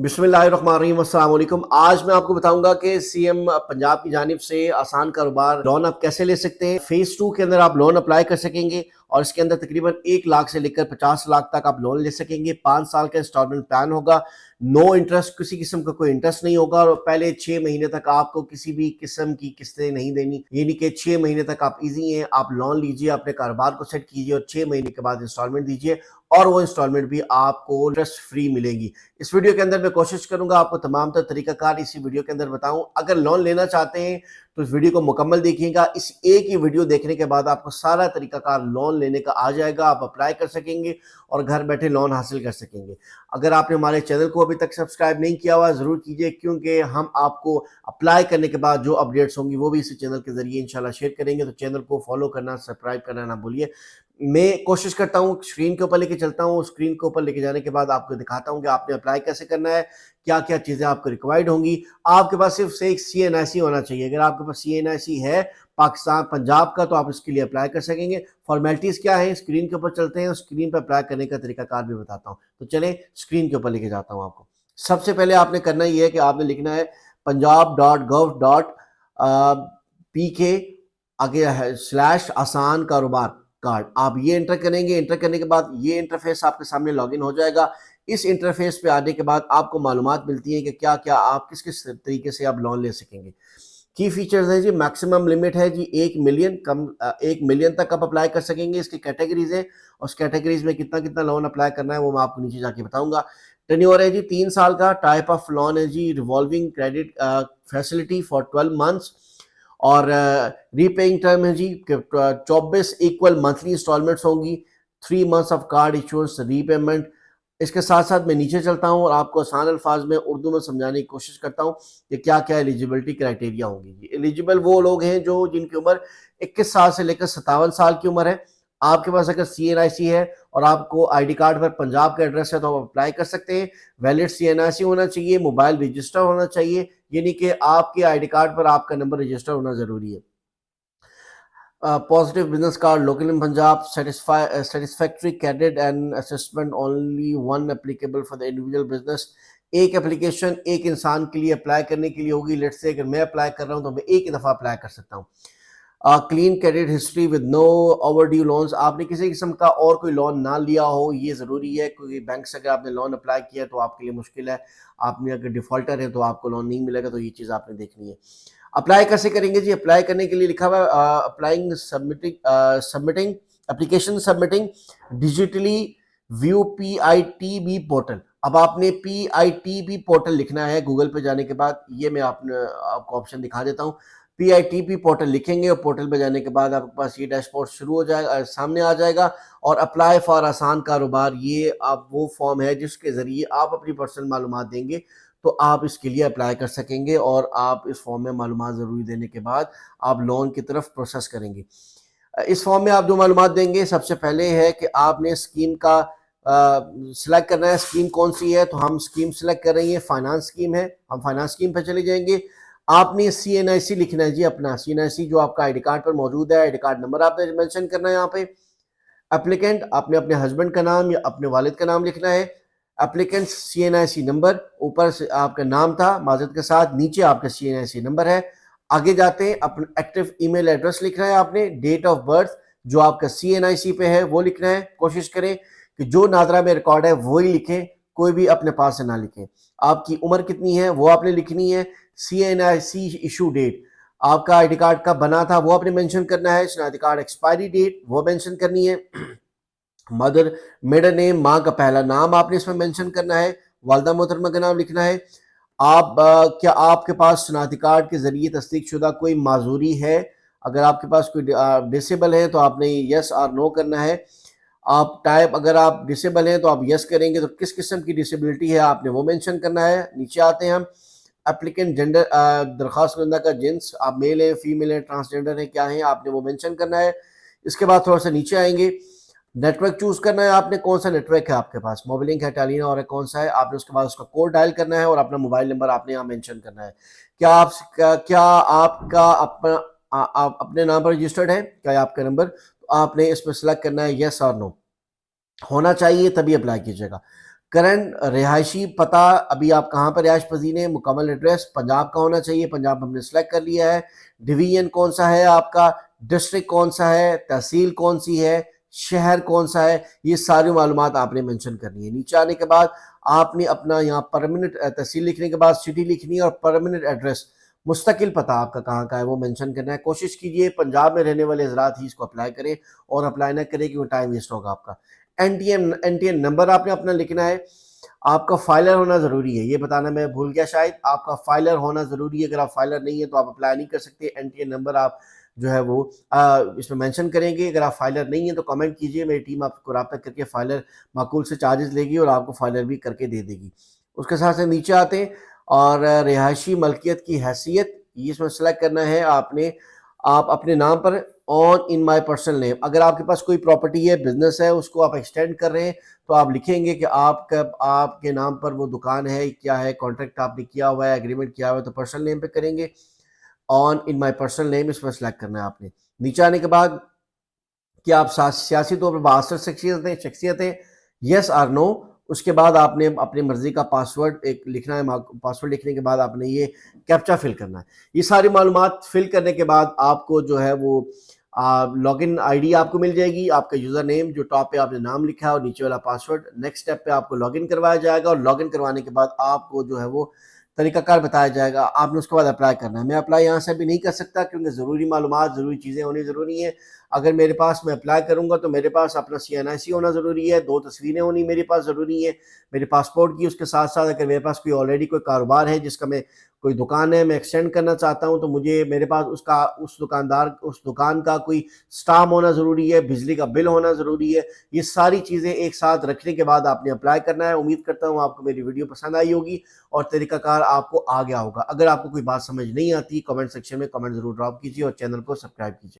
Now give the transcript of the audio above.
बिस्मिल्लाहिर्रहमानिर्रहीम, अस्सलाम वालेकुम। आज मैं आपको बताऊंगा कि सीएम पंजाब की जानिब से आसान कारोबार लोन आप कैसे ले सकते हैं। फेज 2 के अंदर आप लोन अप्लाई कर सकेंगे और इसके अंदर तकरीबन 1 लाख से लेकर 50 लाख तक आप लोन ले सकेंगे। 5 साल का इंस्टॉलमेंट प्लान होगा। नो इंटरेस्ट, किसी किस्म का कोई इंटरेस्ट नहीं होगा और पहले 6 महीने तक आपको किसी भी किस्म की किस्तें नहीं देनी। यानी कि 6 महीने तक आप इजी हैं, आप लोन लीजिए, अपने कारोबार को सेट कीजिए और 6 महीने के बाद इंस्टॉलमेंट दीजिए और वो इंस्टॉलमेंट भी आपको इंटरेस्ट फ्री मिलेगी। इस वीडियो के अंदर मैं कोशिश करूंगा आपको तमाम तर तरीकाकार इसी वीडियो के अंदर बताऊं। अगर लोन लेना चाहते हैं तो इस वीडियो को मुकम्मल देखिएगा। इस एक ही वीडियो देखने के बाद आपको सारा तरीकाकार लोन लेने का आ जाएगा। आप अप्लाई कर सकेंगे और घर बैठे लोन हासिल कर सकेंगे। अगर आपने हमारे चैनल को अभी तक सब्सक्राइब नहीं किया हुआ जरूर कीजिए, क्योंकि हम आपको अप्लाई करने के बाद जो अपडेट्स होंगी वो भी इसी चैनल के जरिए इंशाल्लाह शेयर करेंगे। तो चैनल को फॉलो करना, सब्सक्राइब करना ना भूलिए। मैं कोशिश करता हूँ, स्क्रीन के ऊपर लेके चलता हूँ, स्क्रीन के ऊपर लेके जाने के बाद आपको दिखाता हूँ कि आपने अप्लाई कैसे करना है, क्या क्या चीज़ें आपको रिक्वायर्ड होंगी। आपके पास सिर्फ से एक CNIC होना चाहिए। अगर आपके पास CNIC है पाकिस्तान पंजाब का तो आप इसके लिए अप्लाई कर सकेंगे। फॉर्मेलिटीज़ क्या है, स्क्रीन के ऊपर चलते हैं, स्क्रीन पर अप्लाई करने का तरीकाकार भी बताता हूँ। तो चलें स्क्रीन के ऊपर लेके जाता हूँ आपको। सबसे पहले आपने करना ये है कि आपने लिखना है punjab.gov.pk आगे है स्लैश आसान कारोबार कार्ड। आप ये एंटर करेंगे। एंटर करने के बाद ये इंटरफेस आपके सामने लॉगिन हो जाएगा। इस इंटरफेस पे आने के बाद आपको मालूमात मिलती है कि क्या क्या आप किस किस तरीके से आप लोन ले सकेंगे। की फीचर्स है जी, मैक्सिमम लिमिट है जी 1 मिलियन, 1 मिलियन तक आप अप्लाई कर सकेंगे। इसकी कैटेगरीज है और उस कैटेगरीज में कितना कितना लोन अप्लाई करना है वो मैं आपको नीचे जाके बताऊंगा। टेन्योर है जी 3 साल का। टाइप ऑफ लोन है जी revolving credit facility for 12 months और रीपेइंग टर्म है जी 24 इक्वल मंथली इंस्टॉलमेंट्स होंगी। 3 months of card issuance repayment. इसके साथ साथ मैं नीचे चलता हूँ और आपको आसान अल्फाज में उर्दू में समझाने की कोशिश करता हूँ कि क्या क्या एलिजिबिलिटी क्राइटेरिया होंगी। एलिजिबल वो लोग हैं जो जिनकी उम्र 21 साल से लेकर 57 साल की उम्र है। आपके पास अगर CNIC है और आपको आईडी कार्ड पर पंजाब का एड्रेस है तो आप अप्लाई कर सकते हैं। वैलिड CNIC होना चाहिए, मोबाइल रजिस्टर होना चाहिए, यानी कि आपके आईडी कार्ड पर आपका नंबर रजिस्टर होना जरूरी है। Positive business card local in Punjab, satisfactory credit and assessment, only one applicable for the individual business। एक एप्लीकेशन एक इंसान के लिए अप्लाई करने के लिए होगी। लेट्स से अगर मैं अप्लाई कर रहा हूं तो मैं एक ही दफ़ा अप्लाई कर सकता हूं। Clean credit history with no overdue loans. आपने किसी किस्म का और कोई लोन ना लिया हो, ये ज़रूरी है, क्योंकि बैंक से अगर आपने लोन अप्लाई किया तो आपके लिए मुश्किल है। आपने अगर डिफॉल्टर है तो आपको लोन नहीं मिलेगा, तो ये चीज़ आपने देखनी है। अप्लाई कैसे करेंगे जी? अप्लाई करने के लिए लिखा हुआ है applying submitting application submitting digitally view PITB portal. अब आपने PITB पोर्टल लिखना है गूगल पे जाने के बाद। ये मैं आपको ऑप्शन दिखा देता हूँ। PITB पोर्टल लिखेंगे और पोर्टल पे जाने के बाद आपके पास ये डैशबोर्ड शुरू हो जाएगा, सामने आ जाएगा। और अप्लाई फॉर आसान कारोबार, ये आप वो फॉर्म है जिसके ज़रिए आप अपनी पर्सनल मालूमात देंगे तो आप इसके लिए अप्लाई कर सकेंगे और आप इस फॉर्म में मालूमात ज़रूरी देने के बाद आप लोन की तरफ प्रोसेस करेंगे। इस फॉर्म में आप जो मालूमात देंगे, सबसे पहले है कि आपने स्कीम का सिलेक्ट करना है। स्कीम कौन सी है, तो हम स्कीम सिलेक्ट कर रही है, फाइनेंस स्कीम है। हम फाइनेंस स्कीम पर चले जाएंगे। आपने CNIC लिखना है जी अपना। CNIC जो आपका आईडी कार्ड पर मौजूद है, आईडी कार्ड नंबर आपने मेंशन करना है यहाँ पे। एप्लीकेंट, आपने अपने हस्बैंड का नाम या अपने वालिद का नाम लिखना है। एप्लीकेंट CNIC नंबर, ऊपर से आपका नाम था माजद के साथ, नीचे आपका CNIC नंबर है। आगे जाते हैं, अपना एक्टिव ईमेल एड्रेस लिखना है आपने। डेट ऑफ बर्थ जो आपका CNIC पे है वो लिखना है। कोशिश करें कि जो नादरा में रिकॉर्ड है वही लिखें, कोई भी अपने पास से ना लिखें। आपकी उम्र कितनी है वो आपने लिखनी है। CNIC इशू डेट, आपका आईडी कार्ड कब बना था वो आपने मेंशन करना है। शनाख्ती कार्ड एक्सपायरी डेट वो मेंशन करनी है। मदर मिडल नेम, माँ का पहला नाम आपने इसमें मेंशन करना है। वालदा मोहतरमा का नाम लिखना है। आप क्या आपके पास शनाख्ती कार्ड के जरिए तस्दीक शुदा कोई माजूरी है? अगर आपके पास कोई डिसेबल है तो आपने यस और नो करना है। आप टाइप, अगर आप डिसेबल हैं तो आप यस करेंगे, तो किस किस्म की डिसेबिलिटी है आपने वो मेंशन करना है। नीचे आते हैं हम। एप्लीकेंट जेंडर, दरख्वास्त करने का जिन्स, आप मेल है, फीमेल है, ट्रांसजेंडर है, क्या है, आपने वो मेंशन करना है। इसके बाद थोड़ा सा नीचे आएंगे। नेटवर्क चूज करना है आपने, कौन सा नेटवर्क है आपके पास, मोबिलिंक है, टेलीना और है, कौन सा है। आपने उसके बाद उसका कोड डायल करना है और अपना मोबाइल नंबर आपने यहाँ मेंशन करना है। क्या आपका अपना आप अपने नाम पर रजिस्टर्ड है क्या आपका नंबर, तो आपने इसमें सेलेक्ट करना है यस और नो। होना चाहिए तभी अप्लाई कीजिएगा। करंट रिहायशी पता, अभी आप कहाँ पर रिहायश पजीर हैं, मुकम्मल एड्रेस पंजाब का होना चाहिए, पंजाब हमने सेलेक्ट कर लिया है। डिवीजन कौन सा है आपका, डिस्ट्रिक्ट कौन सा है, तहसील कौन सी है, शहर कौन सा है, ये सारी मालूमात आपने मेंशन करनी है। नीचे आने के बाद आपने अपना यहाँ परमानेंट तहसील लिखने के बाद सिटी लिखनी है और परमानेंट एड्रेस मुस्तकिल पता आपका कहाँ का है वो मेंशन करना है। कोशिश कीजिए पंजाब में रहने वाले हजरात ही इसको अप्लाई करें और अप्लाई ना करें क्योंकि टाइम वेस्ट होगा आपका। एनटीएन नंबर आपने अपना लिखना है। आपका फाइलर होना ज़रूरी है, ये बताना मैं भूल गया शायद, आपका फाइलर होना ज़रूरी है। अगर आप फाइलर नहीं है तो आप अप्लाई नहीं कर सकते। एनटीएन नंबर आप जो है वो इसमें मेंशन करेंगे। अगर आप फाइलर नहीं है तो कमेंट कीजिए, मेरी टीम आपको रब्ता करके फाइलर माकूल से चार्जेस लेगी और आपको फाइलर भी करके दे देगी। उसके साथ से नीचे आते हैं और रिहायशी मलकियत की हैसियत ये इसमें सेलेक्ट करना है आपने। आप अपने नाम पर on in my personal name, अगर आपके पास कोई प्रॉपर्टी है, बिजनेस है, उसको आप एक्सटेंड कर रहे हैं तो आप लिखेंगे कि आपका आपके नाम पर वो दुकान है, क्या है, कॉन्ट्रैक्ट आपने किया हुआ है, एग्रीमेंट किया हुआ है, तो पर्सनल नेम पे करेंगे। On in my personal name इसमें सेलेक्ट करना है आपने। नीचे आने के बाद कि आप सियासी तौर पर बासठ शख्सियत है, यस और नो। उसके बाद आपने अपनी मर्जी का पासवर्ड एक लिखना है। पासवर्ड लिखने के बाद आपने ये कैप्चा फिल करना है। ये सारी मालूमात फिल करने के बाद आपको जो है वो लॉगिन आईडी आपको मिल जाएगी, आपका यूज़र नेम जो टॉप पे आपने नाम लिखा है और नीचे वाला पासवर्ड। नेक्स्ट स्टेप पे आपको लॉगिन करवाया जाएगा और लॉगिन करवाने के बाद आपको जो है वो तरीकाकार बताया जाएगा, आपने उसके बाद अप्लाई करना है। मैं अप्लाई यहाँ से भी नहीं कर सकता क्योंकि ज़रूरी मालूमात, ज़रूरी चीज़ें होनी ज़रूरी है। अगर मेरे पास मैं अप्लाई करूँगा तो मेरे पास अपना CNIC होना ज़रूरी है, 2 तस्वीरें होनी मेरे पास ज़रूरी है, मेरे पासपोर्ट की। उसके साथ-साथ अगर मेरे पास कोई ऑलरेडी कोई कारोबार है जिसका मैं कोई दुकान है मैं एक्सटेंड करना चाहता हूँ तो मुझे मेरे पास उसका उस दुकान का कोई स्टाम्प होना ज़रूरी है, बिजली का बिल होना ज़रूरी है। ये सारी चीज़ें एक साथ रखने के बाद आपने अप्लाई करना है। उम्मीद करता हूँ आपको मेरी वीडियो पसंद आई होगी और तरीकाकार आपको आ गया होगा। अगर आपको कोई बात समझ नहीं आती कमेंट सेक्शन में कमेंट ज़रूर ड्रॉप कीजिए और चैनल को सब्सक्राइब कीजिए।